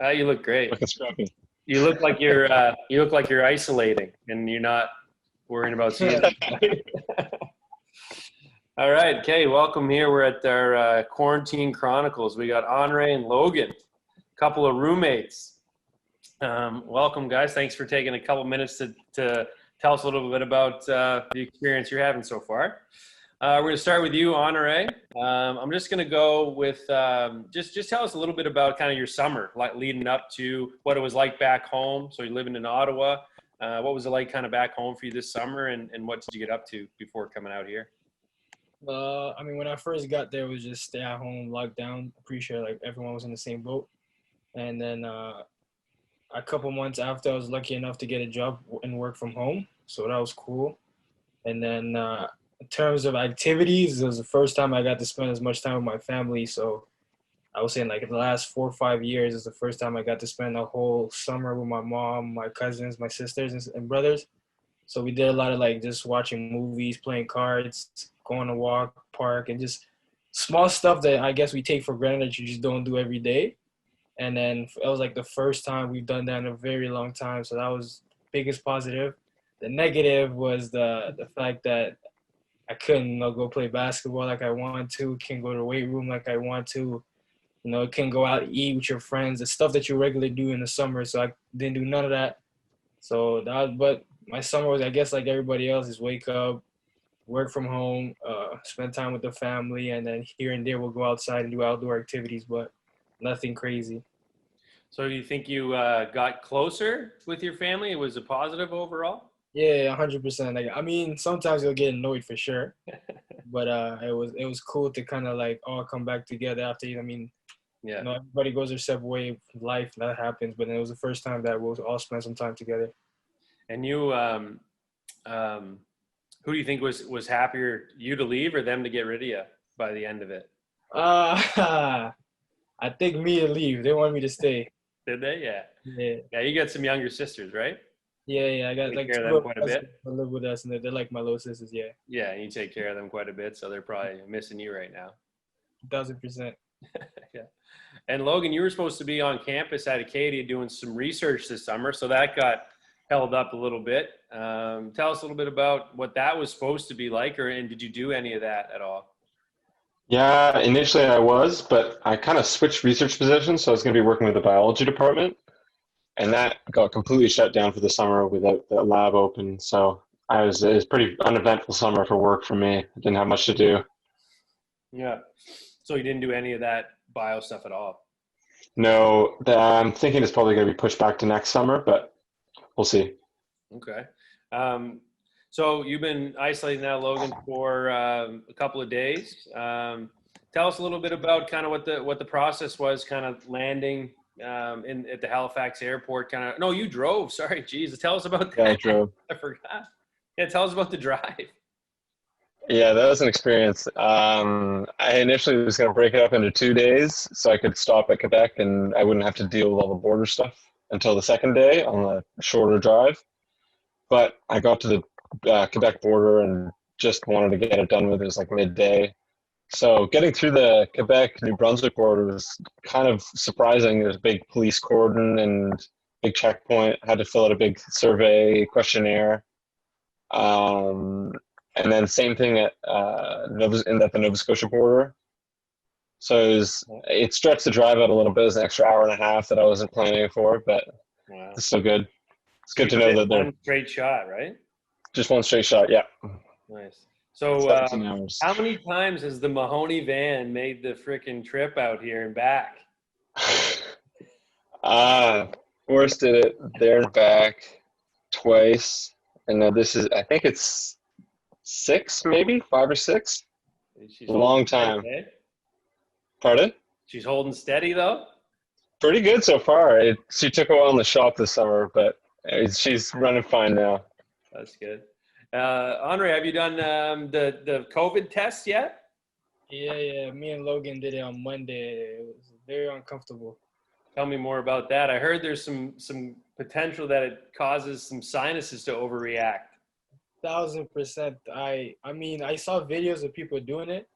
You look great. Looking scruffy. You look like you're isolating and you're not worrying about seeing. All right, okay, welcome here. We're at our quarantine chronicles. We got Honore and Logan, a couple of roommates. Welcome, guys. Thanks for taking a couple minutes to tell us a little bit about the experience you're having so far. We're going to start with you, Honore. I'm just going to go with just tell us a little bit about kind of your summer, like leading up to what it was like back home. So you're living in Ottawa. What was it like kind of back home for you this summer, and what did you get up to before coming out here? When I first got there, it was just stay at home, lockdown. I'm pretty sure like everyone was in the same boat. And then a couple months after, I was lucky enough to get a job and work from home. So that was cool. And then in terms of activities, it was the first time I got to spend as much time with my family. So I was saying like in the last 4 or 5 years is the first time I got to spend a whole summer with my mom, my cousins, my sisters, and brothers. So we did a lot of like just watching movies, playing cards, going to walk, park, and just small stuff that I guess we take for granted that you just don't do every day. And then it was like the first time we've done that in a very long time. So that was the biggest positive. The negative was the fact that I couldn't go play basketball like I wanted to, couldn't go to the weight room like I want to, couldn't go out and eat with your friends, the stuff that you regularly do in the summer. So I didn't do none of that. So but my summer was, I guess, like everybody else, is wake up, work from home, spend time with the family, and then here and there we'll go outside and do outdoor activities, but nothing crazy. So you think you got closer with your family? It was a positive overall? Yeah, 100%. Like, sometimes you'll get annoyed for sure, but it was cool to kind of like all come back together after. Yeah. Everybody goes their separate way of life. That happens, but it was the first time that we'll all spend some time together. And you, who do you think was happier, you to leave or them to get rid of you by the end of it? I think me to leave. They wanted me to stay. Did they? Yeah. Yeah. Yeah, you got some younger sisters, right? Yeah. I got Take like care of two them quite a bit. that live with us, and they're like my little sisters. Yeah. Yeah, and you take care of them quite a bit, so they're probably missing you right now. 1,000%. Yeah. And Logan, you were supposed to be on campus at Acadia doing some research this summer, so that got held up a little bit. Tell us a little bit about what that was supposed to be like, and did you do any of that at all? Yeah, initially I was, but I kind of switched research positions, so I was going to be working with the biology department, and that got completely shut down for the summer without the lab open. So it was pretty uneventful summer for work for me. I didn't have much to do. Yeah. So you didn't do any of that bio stuff at all? No, I'm thinking it's probably going to be pushed back to next summer, but we'll see. Okay. So you've been isolating now, Logan, for a couple of days. Tell us a little bit about kind of what the process was, kind of landing at the Halifax airport. No, you drove. Sorry, geez. Tell us about that. Yeah, I drove. I forgot. Yeah, tell us about the drive. Yeah, that was an experience. I initially was going to break it up into 2 days so I could stop at Quebec and I wouldn't have to deal with all the border stuff until the second day on a shorter drive. But I got to the Quebec border and just wanted to get it done with. It was like midday. So getting through the Quebec-New Brunswick border was kind of surprising. There's a big police cordon and big checkpoint. I had to fill out a big survey questionnaire. And then same thing at the Nova Scotia border. So it stretched the drive out a little bit. It was an extra hour and a half that I wasn't planning for, but Wow. It's still good. It's good to know that they're one straight shot, right? just one straight shot. Yeah. Nice. So 17 hours. how many times has the Mahoney van made the frickin' trip out here and back? Forrest did it there and back twice. And now this is, I think it's 6, maybe 5 or 6. She's A long time. steady, eh? Pardon? She's holding steady though? Pretty good so far. She took a while in the shop this summer, but she's running fine now. That's good. Honore, have you done the COVID test yet? Yeah. Me and Logan did it on Monday. It was very uncomfortable. Tell me more about that. I heard there's some potential that it causes some sinuses to overreact. 1,000%. I saw videos of people doing it.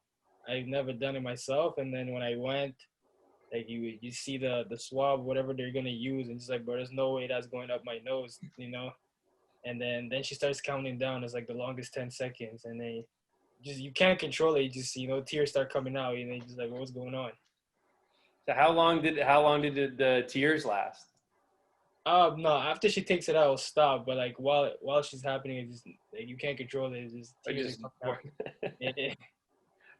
I've never done it myself, and then when I went, Like you see the swab, whatever they're gonna use, and just like, bro, there's no way that's going up my nose, you know. And then she starts counting down. It's like the longest 10 seconds, and then you can't control it. You just tears start coming out, and you're just like, what's going on? So how long did the tears last? No, after she takes it out, it'll stop. But like while she's happening, it just like, you can't control it. It's just tears are coming out. Yeah.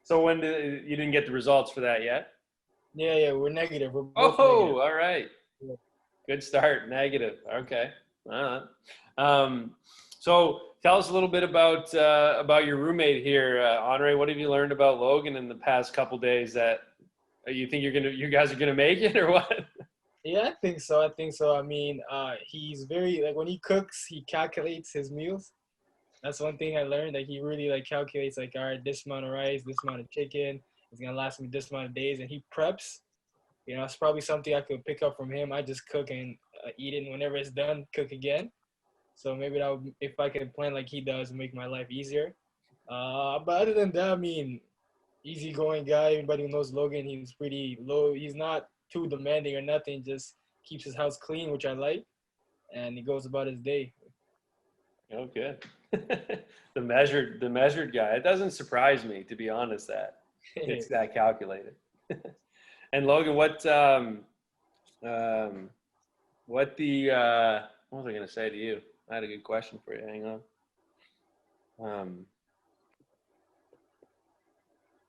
So when you didn't get the results for that yet? Yeah, we're negative. We're both Oh, negative. all right. Yeah. Good start. Negative. Okay. So tell us a little bit about your roommate here, Honore. What have you learned about Logan in the past couple days that you think you guys are gonna make it, or what? Yeah, I think so. I mean, he's very like when he cooks, he calculates his meals. That's one thing I learned. Like he really like calculates like, all right, this amount of rice, this amount of chicken, it's gonna last me this amount of days, and he preps. It's probably something I could pick up from him. I just cook and eat it, and whenever it's done, cook again. So maybe that would, if I could plan like he does, make my life easier. But other than that, I mean, easygoing guy. Everybody who knows Logan, he's pretty low. He's not too demanding or nothing. Just keeps his house clean, which I like, and he goes about his day. Oh, good. The measured guy. It doesn't surprise me, to be honest, that it's that calculated. And Logan, what was I gonna say to you? I had a good question for you. Hang on. I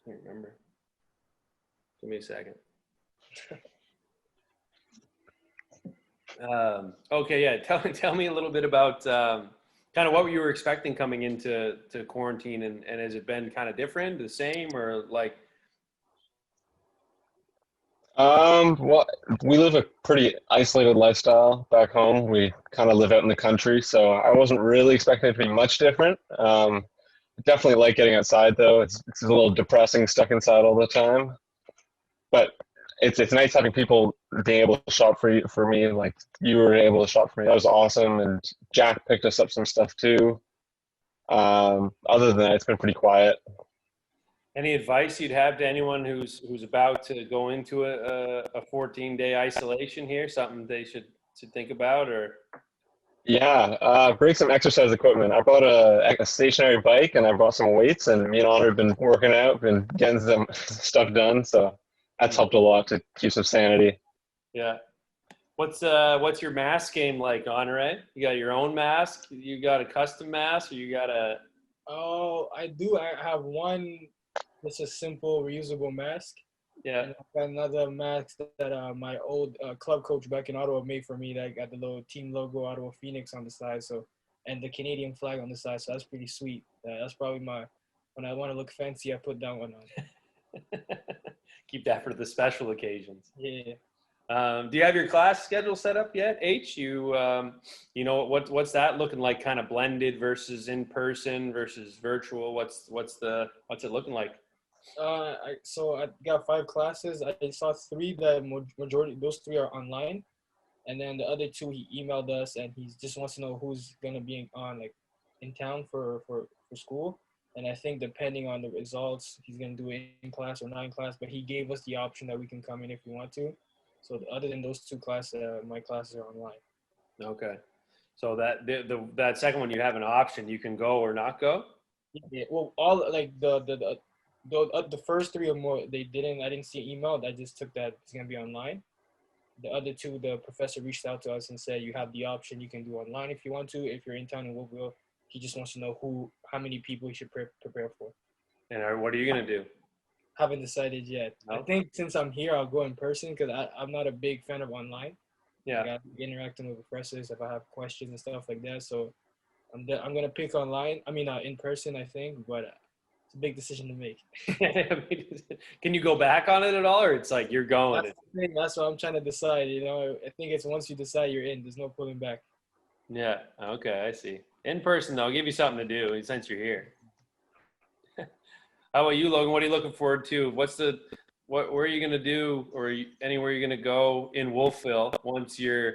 can't remember. Give me a second. Okay, yeah. Tell me a little bit about kind of what you were expecting coming into quarantine, and has it been kind of different, the same, or like? Well, we live a pretty isolated lifestyle back home. We kind of live out in the country, so I wasn't really expecting it to be much different. Definitely like getting outside though. It's a little depressing stuck inside all the time, but it's nice having people being able to shop for me. Like you were able to shop for me. That was awesome, and Jack picked us up some stuff too. Other than that, it's been pretty quiet. Any advice you'd have to anyone who's about to go into a 14-day isolation here? Something they should think about, or? Yeah, bring some exercise equipment. I bought a stationary bike and I brought some weights, and me and Honor have been working out, been getting some stuff done. So that's helped a lot to keep some sanity. Yeah. What's your mask game like, Honor? You got your own mask? You got a custom mask, or you got a? Oh, I do. I have one. It's a simple reusable mask. Yeah. And I've got another mask that my old club coach back in Ottawa made for me that got the little team logo, Ottawa Phoenix on the side, and the Canadian flag on the side. So that's pretty sweet. That's probably when I want to look fancy, I put that one on. Keep that for the special occasions. Yeah. Do you have your class schedule set up yet, H? You what's that looking like? Kind of blended versus in person versus virtual. What's it looking like? So I got 5 classes. I saw 3 that majority those 3 are online, and then the other 2 he emailed us, and he just wants to know who's gonna be in town for school. And I think depending on the results, he's gonna do it in class or not in class. But he gave us the option that we can come in if we want to. So other than those 2 classes, my classes are online. Okay. So that second one, you have an option. You can go or not go. Yeah. Well, all like the first 3 or more, they didn't. I didn't see an email. I just took that it's gonna be online. The other 2, the professor reached out to us and said you have the option. You can do online if you want to. If you're in town in Wolfville, he just wants to know how many people he should prepare for. And what are you gonna do? Haven't decided yet. No? I think since I'm here, I'll go in person because I'm not a big fan of online. Yeah. Like interacting with professors if I have questions and stuff like that. So I'm gonna pick online. I mean, in person, I think, but it's a big decision to make. Can you go back on it at all, or it's like you're going? That's what I'm trying to decide. I think it's once you decide you're in, there's no pulling back. Yeah. Okay, I see. In person, though, I'll give you something to do since you're here. How about you, Logan? What are you looking forward to? Where are you going to do, or anywhere you're going to go in Wolfville once you're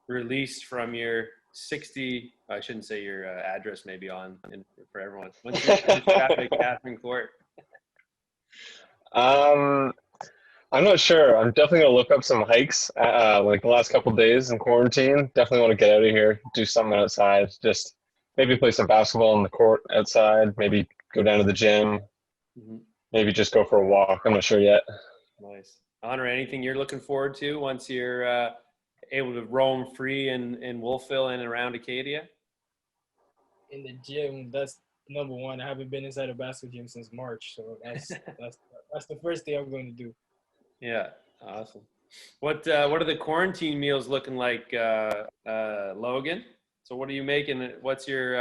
released from your 60? I shouldn't say your address, maybe for everyone. Once you're trapped at Catherine Court. I'm not sure. I'm definitely gonna look up some hikes. Like the last couple days in quarantine. Definitely want to get out of here, do something outside. Just maybe play some basketball on the court outside. Maybe go down to the gym. Mhm. Maybe just go for a walk. I'm not sure yet. Nice. Honor, anything you're looking forward to once you're able to roam free in Wolfville and around Acadia? In the gym, that's number one. I haven't been inside a basketball gym since March, so that's the first thing I'm going to do. Yeah, awesome. What are the quarantine meals looking like, Logan? So what are you making? What's your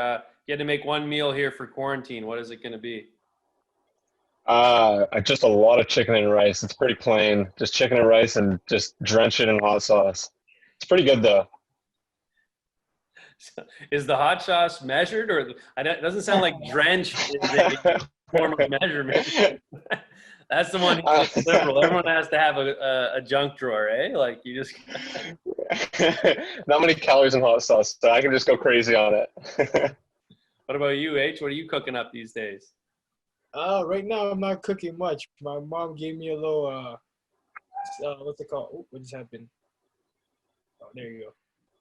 you had to make one meal here for quarantine. What is it going to be? Just a lot of chicken and rice. It's pretty plain. Just chicken and rice and just drench it in hot sauce. It's pretty good though. Is the hot sauce measured, or it doesn't sound like drenched is a form of measurement? That's the one who's liberal. Everyone has to have a junk drawer, eh? Like you just. Not many calories in hot sauce, so I can just go crazy on it. What about you, H? What are you cooking up these days? Right now I'm not cooking much. My mom gave me a little what's it called? Oh, what just happened? Oh, there you go.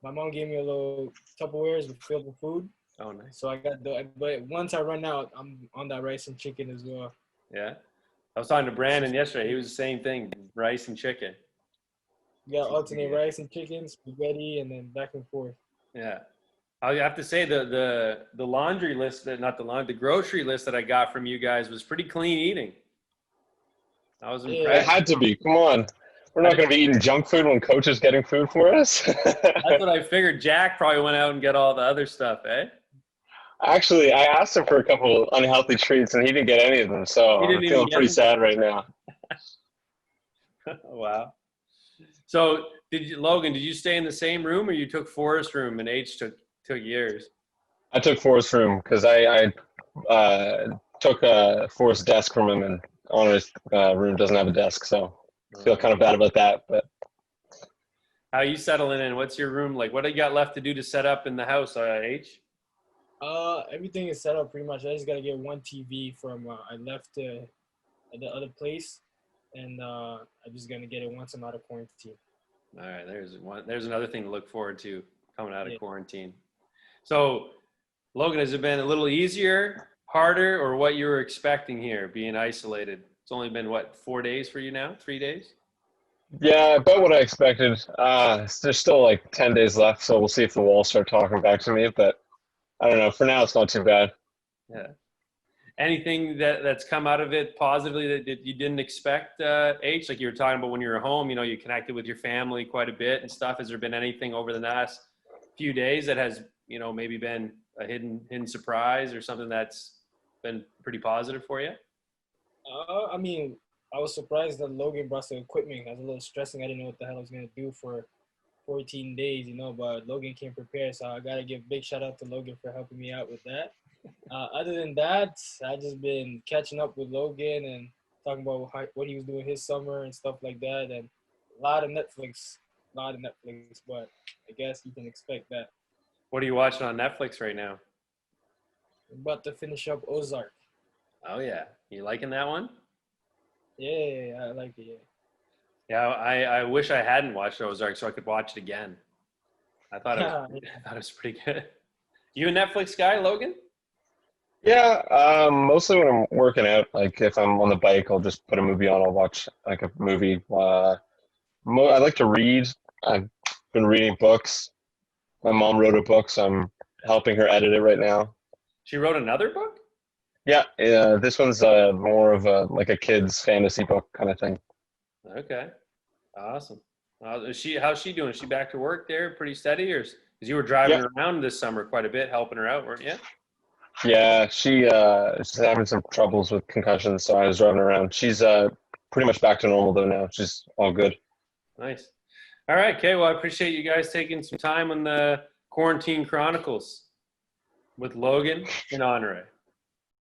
My mom gave me a little Tupperwares filled with food. Oh, nice. So I got but once I run out, I'm on that rice and chicken as well. Yeah. I was talking to Brandon yesterday. He was the same thing, rice and chicken. You got alternate rice and chicken, spaghetti, and then back and forth. Yeah. I have to say the laundry list, the grocery list that I got from you guys was pretty clean eating. I was Yeah. It impressed. had to be. Come on. We're not going to be eating junk food when coach is getting food for us. That's what I figured. Jack probably went out and got all the other stuff, eh? Actually, I asked him for a couple unhealthy treats, and he didn't get any of them. So He I'm didn't even feeling get pretty them? sad right now. Wow. So Logan, did you stay in the same room, or you took Forrest's room and H took yours? I took Forrest's room because I took Forrest's desk from him, and Honor's room doesn't have a desk, so I feel kind of bad about that. But How are you settling in? What's your room like? What do you got left to do to set up in the house, H? Everything is set up pretty much. I just gotta get one TV from I left the other place, and I'm just gonna get it once I'm out of quarantine. All right, there's another thing to look forward to coming out of quarantine. So, Logan, has it been a little easier, harder, or what you were expecting here, being isolated? It's only been, what, 4 days for you now? 3 days? yeah, about what I expected. There's still like 10 days left, so we'll see if the walls start talking back to me. But I don't know. For now, it's not too bad. Yeah. Anything that's come out of it positively that you didn't expect, H? Like you were talking about when you were home, you connected with your family quite a bit and stuff. Has there been anything over the last few days that has, maybe been a hidden surprise or something that's been pretty positive for you? I mean, I was surprised that Logan brought some equipment. I was a little stressing. I didn't know what the hell I was gonna do for 14 days, but Logan came prepared. So I gotta give a big shout out to Logan for helping me out with that. Other than that, I just been catching up with Logan and talking about what he was doing his summer and stuff like that, and a lot of Netflix, but I guess you can expect that. What are you watching on Netflix right now? I'm about to finish up Ozark. Oh, yeah. You liking that one? Yeah, I like it, yeah. Yeah, I wish I hadn't watched Ozark so I could watch it again. I thought it was pretty good. You a Netflix guy, Logan? Yeah, mostly when I'm working out. Like if I'm on the bike, I'll just put a movie on. I'll watch like a movie. I like to read. I've been reading books. My mom wrote a book, so I'm helping her edit it right now. She wrote another book? Yeah, this one's more of a kid's fantasy book kind of thing. Okay, awesome. How's she doing? Is she back to work there, pretty steady, or because you were driving around this summer quite a bit, helping her out, weren't you? Yeah, she's having some troubles with concussions, so I was driving around. She's pretty much back to normal though now. She's all good. Nice. All right, okay. Well, I appreciate you guys taking some time on the Quarantine Chronicles with Logan and Honore.